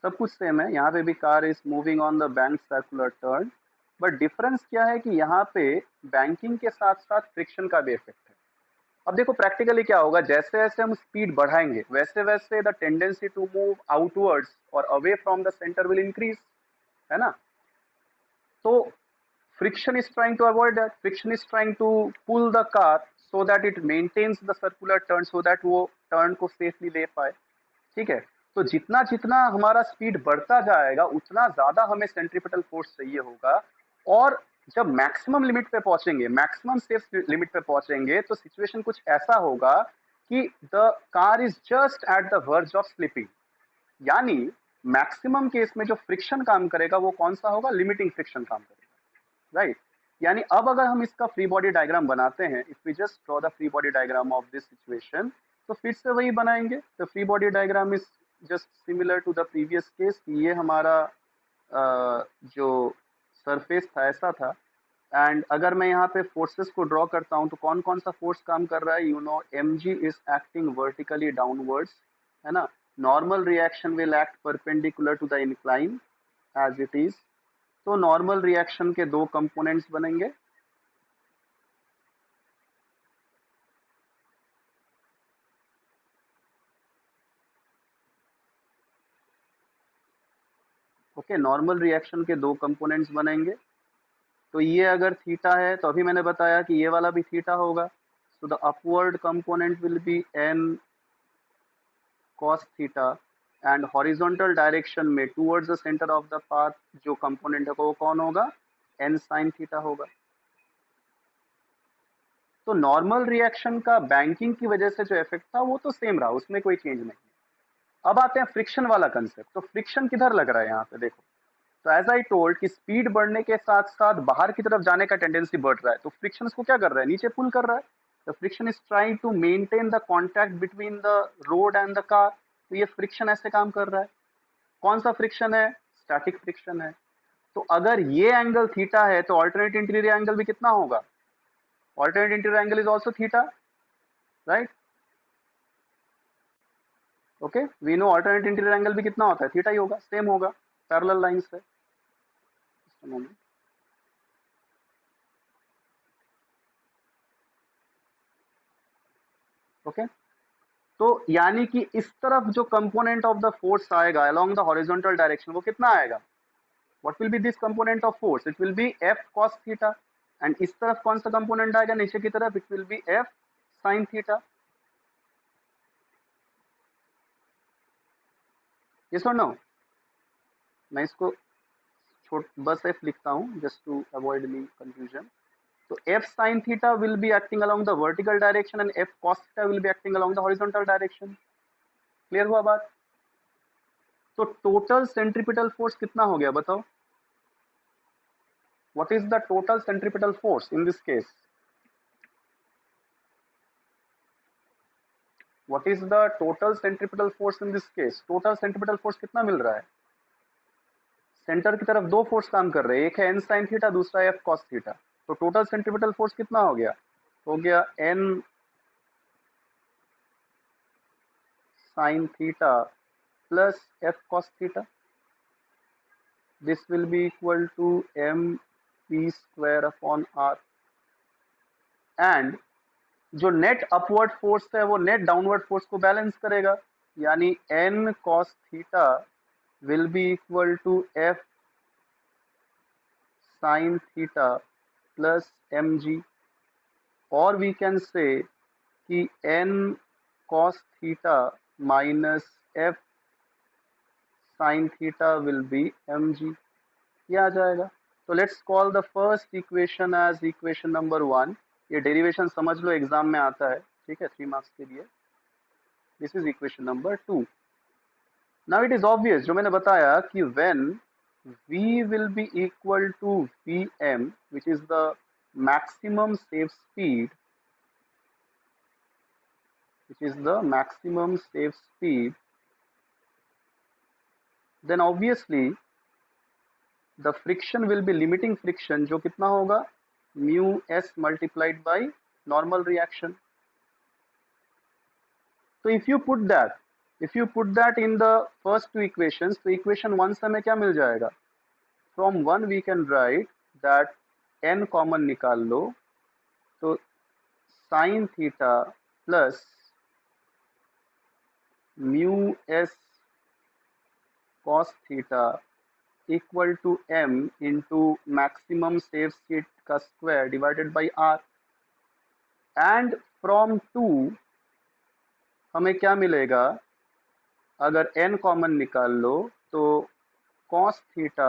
सब कुछ सेम है। यहाँ पे भी car is moving on the bank circular turn, but difference क्या है कि यहाँ पे बैंकिंग के साथ साथ फ्रिक्शन का भी इफेक्ट है। अब देखो प्रैक्टिकली क्या होगा, जैसे जैसे हम स्पीड बढ़ाएंगे वैसे वैसे the tendency to move outwards और away from the centre will increase, है ना? तो friction is trying to avoid that. Friction is trying to pull the car so that it maintains the circular turn, so that वो turn को safely ले पाए। ठीक है? तो जितना जितना हमारा स्पीड बढ़ता जाएगा उतना ज्यादा हमें सेंट्रीपिटल फोर्स चाहिए होगा। और जब मैक्सिमम लिमिट पे पहुंचेंगे, मैक्सिमम सेफ लिमिट पे पहुंचेंगे, तो सिचुएशन कुछ ऐसा होगा कि the car is just at the verge of slipping. यानी मैक्सिमम केस में जो फ्रिक्शन काम करेगा वो कौन सा होगा? लिमिटिंग फ्रिक्शन काम करेगा, राइट? यानी अब अगर हम इसका फ्री बॉडी डायग्राम बनाते हैं, if we just draw the free body diagram of this situation, तो फिर से वही बनाएंगे। The free body diagram is just similar to the previous case. ये हमारा जो सरफेस था ऐसा था, एंड अगर मैं यहाँ पे फोर्सेस को ड्रॉ करता हूँ तो कौन कौन सा फोर्स काम कर रहा है? You know mg is acting vertically downwards, है ना? Normal reaction will act perpendicular to the incline as it is. तो नॉर्मल रिएक्शन के दो कंपोनेंट्स बनेंगे, ओके? नॉर्मल रिएक्शन के दो कंपोनेंट्स बनेंगे। तो ये अगर थीटा है तो अभी मैंने बताया कि ये वाला भी थीटा होगा। तो the upward component will be n cos theta and horizontal direction में towards the centre of the path जो कंपोनेंट है वो कौन होगा, n sin थीटा होगा। तो नॉर्मल रिएक्शन का बैंकिंग की वजह से जो इफेक्ट था वो तो सेम रहा, उसमें कोई चेंज नहीं। अब आते हैं फ्रिक्शन वाला कंसेप्ट। तो फ्रिक्शन किधर लग रहा है यहाँ पे देखो। तो एज आई टोल्ड कि स्पीड बढ़ने के साथ साथ बाहर की तरफ जाने का टेंडेंसी बढ़ रहा है, तो फ्रिक्शन इसको क्या कर रहा है, नीचे पुल कर रहा है। The friction is trying to maintain the contact between the road and the car. तो ये फ्रिक्शन ऐसे काम कर रहा है। कौन सा फ्रिक्शन है, स्टैटिक फ्रिक्शन है। तो अगर ये एंगल थीटा है तो ऑल्टरनेट इंटीरियर एंगल भी कितना होगा, alternate interior angle is also theta, right. Okay, we know alternate interior angle भी कितना होता है, थीटा ही होगा, सेम होगा पैरेलल लाइन से। ओके, तो यानी कि इस तरफ जो कंपोनेंट ऑफ द फोर्स आएगा अलोंग द हॉरिजॉन्टल डायरेक्शन वो कितना आएगा, what will be this component of force, it will be f cos theta. And इस तरफ कौन सा कंपोनेंट आएगा नीचे की तरफ, it will be f sine theta. Yes और नो, मैं इसको बस एफ लिखता हूं जस्ट टू अवॉइड नी कंफ्यूजन। तो f sin theta will be acting along the vertical direction and f cos theta will be acting along the horizontal direction। Clear हुआ बात। तो टोटल सेंट्रीपिटल फोर्स कितना हो गया बताओ, what is the total centripetal force in this case, what is the total centripetal force in this case. Total centripetal force कितना मिल रहा है, सेंटर की तरफ दो फोर्स काम कर रहे हैं, एक है n sin थीटा, दूसरा है f cos थीटा। तो टोटल सेंट्रीपिटल फोर्स कितना हो गया n sin theta plus f cos theta. This will be equal to m p square upon r। And जो नेट अपवर्ड फोर्स है वो नेट डाउनवर्ड फोर्स को बैलेंस करेगा, यानी n cos theta will be equal to f sin theta plus mg। और we can say कि n cos theta minus f sin theta will be mg, ये आ जाएगा। तो let's call the first equation as equation number 1। ये derivation समझ लो exam में आता है, ठीक है, 3 मार्क्स के लिए। This is equation number 2। Now it is obvious जो मैंने बताया कि when v will be equal to vm which is the maximum safe speed, then obviously the friction will be limiting friction जो कितना होगा, mu s multiplied by normal reaction। तो if you put that in the first two equations, तो equation 1 से हमें क्या मिल जाएगा, from 1 we can write that n common निकाल लो, तो sin theta plus mu s cos theta equal to m into maximum safe speed का square divided by r। And from 2 हमें क्या मिलेगा, अगर n कॉमन निकाल लो तो cos theta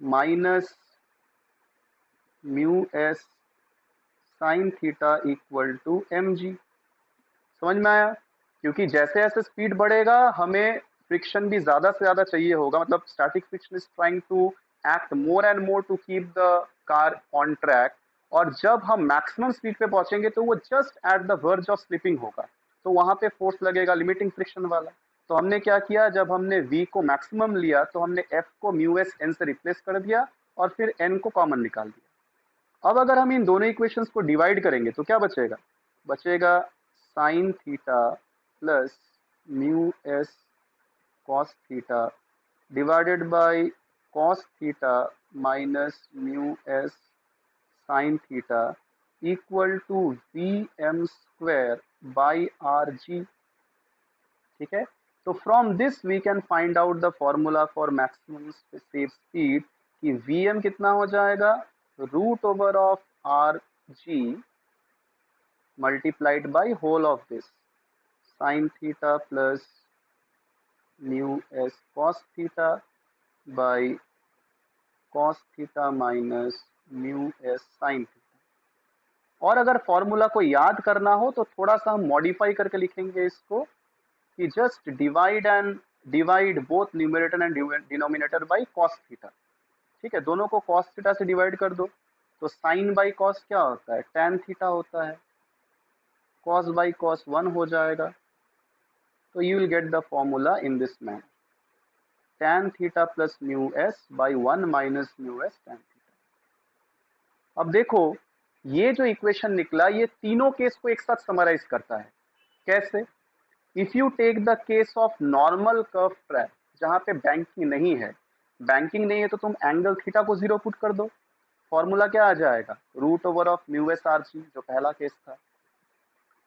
minus mu s sine theta equal to mg। समझ में आया, क्योंकि जैसे जैसे स्पीड बढ़ेगा हमें फ्रिक्शन भी ज्यादा से ज्यादा चाहिए होगा, मतलब static friction is trying to act more and more to keep the car on track. और जब हम मैक्सिमम स्पीड पे पहुंचेंगे तो वो just at the verge of slipping होगा, तो वहां पे फोर्स लगेगा लिमिटिंग फ्रिक्शन वाला। तो हमने क्या किया, जब हमने v को मैक्सिमम लिया तो हमने f को म्यू एस n से रिप्लेस कर दिया और फिर n को कॉमन निकाल दिया। अब अगर हम इन दोनों इक्वेशंस को डिवाइड करेंगे तो क्या बचेगा sine theta plus mu s cos theta divided by cos theta minus mu s sine theta equal to v m square by r g. ठीक है, तो from this we can find out the formula for maximum safe speed कि v m कितना हो जाएगा, root over of r g multiplied by whole of this sin theta plus mu s cos theta by cos theta minus mu s sin theta। और अगर formula को याद करना हो तो थोड़ा सा हम मॉडिफाई करके लिखेंगे इसको कि just divide both numerator and denominator by cos theta. ठीक है, दोनों को cos थीटा से डिवाइड कर दो तो sin बाई cos क्या होता है, tan थीटा होता है, cos बाई cos 1 हो जाएगा। तो you will get the formula in this man, tan theta plus mu s by 1 minus mu S tan theta. अब देखो ये जो इक्वेशन निकला ये तीनों केस को एक साथ समराइज करता है। कैसे? If you take the case of normal curve track जहां पे बैंकिंग नहीं है, तो तुम एंगल थीटा को 0 पुट कर दो, फॉर्मूला क्या आ जाएगा, root over of mu s r g, जो पहला केस था।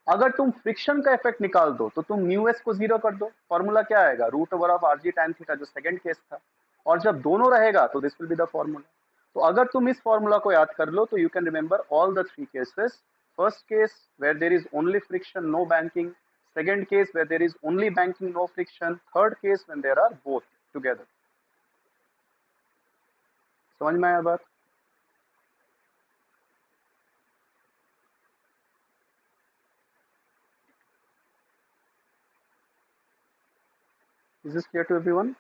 अगर तुम फ्रिक्शन का इफेक्ट निकाल दो तो तुम म्यू एस को 0 कर दो, फॉर्मूला क्या आएगा, root over of r g tan theta, जो सेकंड केस था। और जब दोनों रहेगा तो this will be the formula. तो अगर तुम इस फॉर्मूला को याद कर लो तो you can remember all the three cases. First case where there is only friction no banking, second case where there is only banking no friction, third case when there are both together। समझ में आया बात? Is this clear to everyone?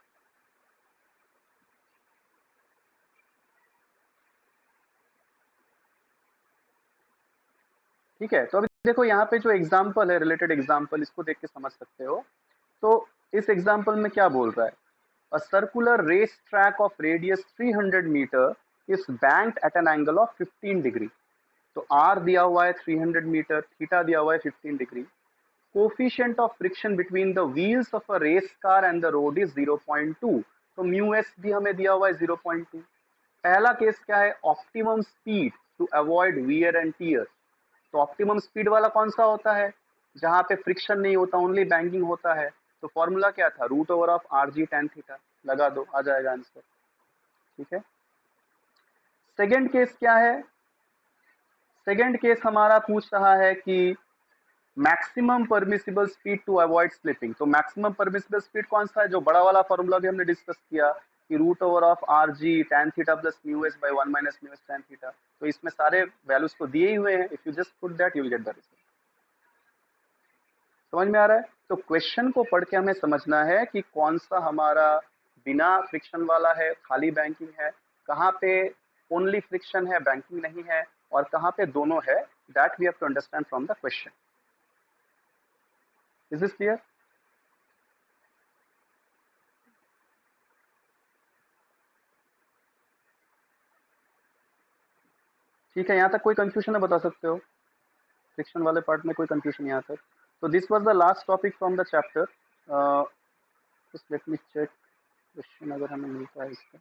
ठीक है, तो अभी देखो यहाँ पे जो एग्जाम्पल है, रिलेटेड एग्जाम्पल, इसको देख के समझ सकते हो। तो इस एग्जाम्पल में क्या बोल रहा है, a circular race track of radius 300 metre is banked at an angle of 15 degree. तो आर दिया हुआ है 300 मीटर, थीटा दिया हुआ है 15 degree. Coefficient of friction between the wheels of a race car and the road is 0.2। तो mu S भी हमें दिया हुआ है 0.2। पहला केस क्या है, optimum speed to avoid wear and tear. तो ऑप्टिमम स्पीड वाला कौन सा होता है, जहां पे फ्रिक्शन नहीं होता, ओनली बैंकिंग होता है। तो फॉर्मूला क्या था, root over of r g tan theta, लगा दो, आ जाएगा आंसर। ठीक है, सेकेंड केस क्या है, सेकेंड केस हमारा पूछ रहा है कि maximum permissible speed to avoid slipping. तो मैक्सिमम परमिसिबल स्पीड कौन सा है, जो बड़ा वाला फॉर्मूला भी हमने डिस्कस किया कि root over of r g tan theta plus mu s by 1 minus mu s tan theta. तो इसमें सारे वैल्यूज तो दिए ही हुए हैं, if you just put that you will get the result. समझ में आ रहा है? तो क्वेश्चन को पढ़ के हमें समझना है कि कौन सा हमारा बिना फ्रिक्शन वाला है, खाली बैंकिंग है, कहाँ पे ओनली फ्रिक्शन है, बैंकिंग नहीं है, और कहाँ पे दोनों है। That we have to understand from the question. Is this clear? ठीक है, यहाँ तक कोई कंफ्यूजन है, बता सकते हो फ्रिक्शन वाले पार्ट में कोई कंफ्यूजन यहाँ तक? तो this was the last topic from the chapter. Just let me check question अगर हमें मिलता है इसका।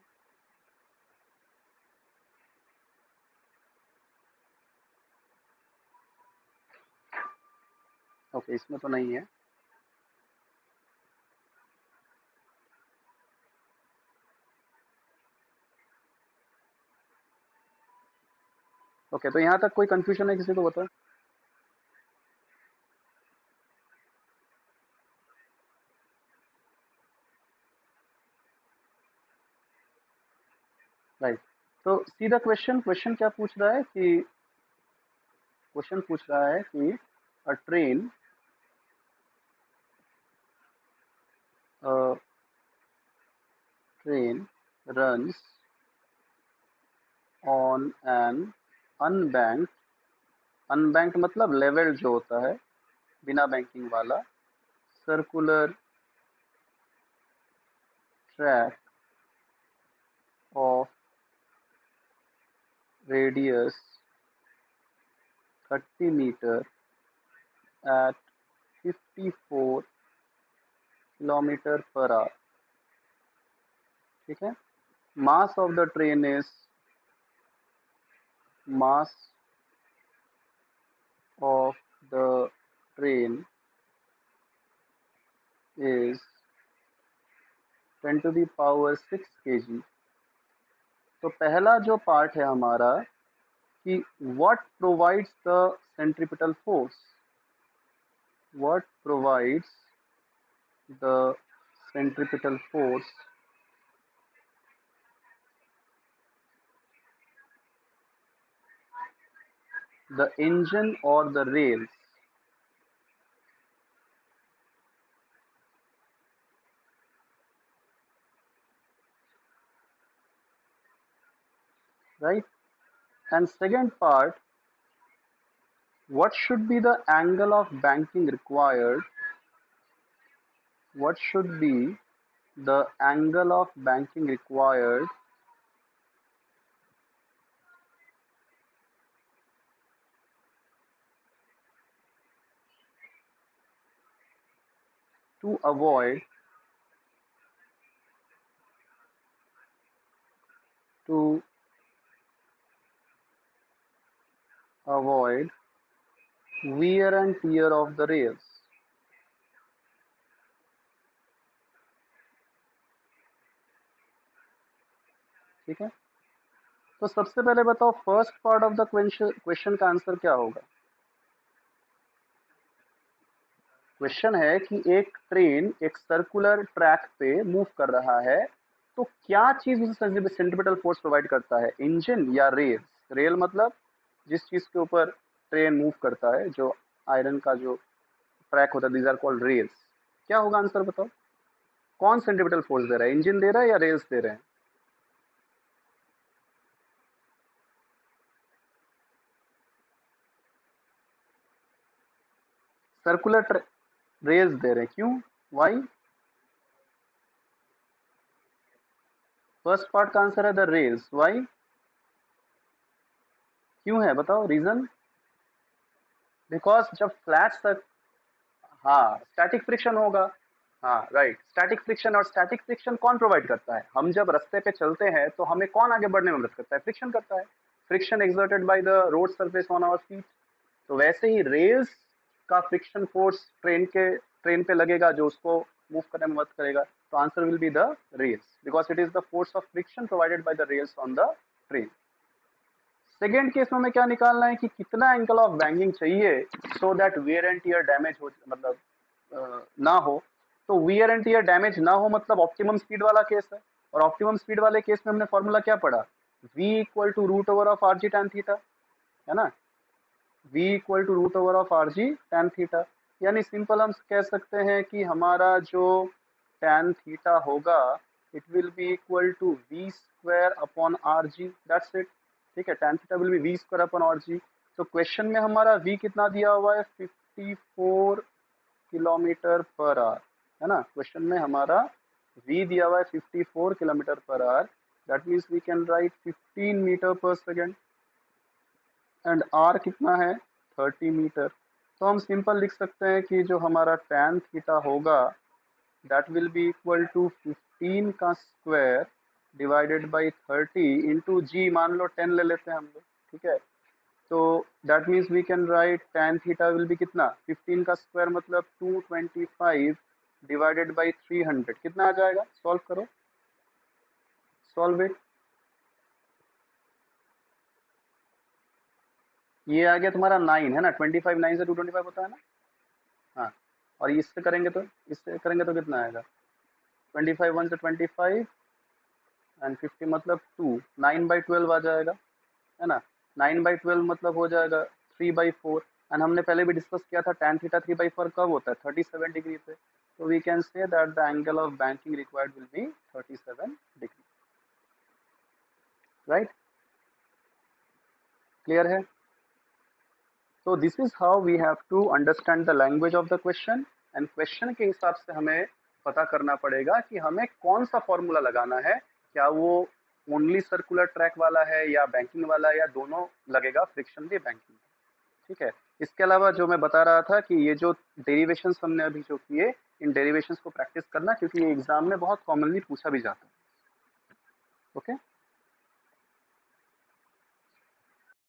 ओके, इसमें तो नहीं है। ओके, तो यहाँ तक कोई कंफ्यूजन है, किसी को बताओ। राइट, तो सी द क्वेश्चन। क्वेश्चन क्या पूछ रहा है कि, क्वेश्चन पूछ रहा है कि a train train runs on an unbanked, unbanked मतलब लेवल जो होता है, बिना बैंकिंग वाला, circular track of radius 30 metre at 54 kilometre per hour. ठीक है, mass of the train is, mass of the train is 10 to the power 6 kg। तो पहला जो पार्ट है हमारा कि what provides the centripetal force, what provides the centripetal force the engine or the rails, right? And second part, what should be the angle of banking required, what should be the angle of banking required to avoid to avoid wear and tear of the rails, ठीक है? तो सबसे पहले बताओ first part of the question का answer क्या होगा? Question है कि एक ट्रेन एक सर्कुलर ट्रैक पे मूव कर रहा है, तो क्या चीज उसे सेंट्रिपेटल फोर्स प्रोवाइड करता है, इंजन या रेल्स? रेल मतलब जिस चीज के ऊपर ट्रेन मूव करता है, जो आयरन का जो ट्रैक होता है, दीज आर कॉल्ड रेल्स। क्या होगा आंसर बताओ? कौन सेंट्रिपेटल फोर्स दे रहा है, इंजन दे रहा है या रेल्स दे रहे हैं? सर्कुलर रेल्स दे रहे हैं, क्यों, वाई? फर्स्ट पार्ट का आंसर है द रेल्स, वाई, क्यों है बताओ रीजन? बिकॉज जब फ्लैट तक, हाँ स्टैटिक फ्रिक्शन होगा, हाँ राइट, स्टैटिक फ्रिक्शन। और स्टैटिक फ्रिक्शन कौन प्रोवाइड करता है? हम जब रास्ते पे चलते हैं तो हमें कौन आगे बढ़ने में मदद करता है? फ्रिक्शन करता है, friction exerted by the road surface on our feet. तो वैसे ही रेल्स का फ्रिक्शन फोर्स ट्रेन पे लगेगा, जो उसको मूव करने में मदद करेगा। तो answer will be the rails, because it is the force of friction provided by the rails on the train. Second case में हमें क्या निकालना है कि कितना एंगल ऑफ बैंगिंग चाहिए so that wear and tear damage हो, मतलब ना हो। तो वियर एंड टियर डैमेज ना हो मतलब ऑप्टिमम स्पीड वाला केस है। और ऑप्टिमम स्पीड वाले केस में हमने फॉर्मूला क्या पढ़ा? v equal to root over of r g tan theta, है ना? v equal to root over of r g tan theta. यानी सिंपल हम कह सकते हैं कि हमारा जो टैन थीटा होगा, it will be equal to v square upon r g, that's it. ठीक है, tan theta will be v square upon r g. तो क्वेश्चन में हमारा v कितना दिया हुआ है? 54 किलोमीटर पर आवर, है ना? क्वेश्चन में हमारा v दिया हुआ है 54 kilometre per hour, that means we can write 15 metre per second. And r कितना है? 30 मीटर। तो हम सिंपल लिख सकते हैं कि जो हमारा tan थीटा होगा, that will be equal to 15 का square divided by 30 into g, मान लो 10 ले लेते हैं हम लोग, ठीक है? तो that means we can write tan theta will be कितना? 15 का स्क्वायर मतलब 225 डिवाइडेड बाई 300, कितना आ जाएगा? सॉल्व करो, सॉल्व इट। ये आ गया तुम्हारा 9, है ना? 25 9 से 225 होता है ना? हाँ, और इससे करेंगे तो, इससे करेंगे तो कितना आएगा? 25 1 से 25 एंड 50 मतलब 2, 9/12 आ जाएगा, है ना? 9/12 मतलब हो जाएगा 3/4। एंड हमने पहले भी डिस्कस किया था tan थीटा 3/4 कब होता है? 37 डिग्री पे। तो we can say that the angle of banking required will be 37 degree, right? Clear है? तो this is how we have to understand the language of the question. And question के हिसाब से हमें पता करना पड़ेगा कि हमें कौन सा फॉर्मूला लगाना है, क्या वो ओनली सर्कुलर ट्रैक वाला है या बैंकिंग वाला है, या दोनों लगेगा, फ्रिक्शन भी बैंकिंग। ठीक है, इसके अलावा जो मैं बता रहा था कि ये जो डेरिवेशंस हमने अभी जो किए, इन डेरिवेशंस को प्रैक्टिस करना, क्योंकि ये एग्जाम में बहुत कॉमनली पूछा भी जाता है। ओके।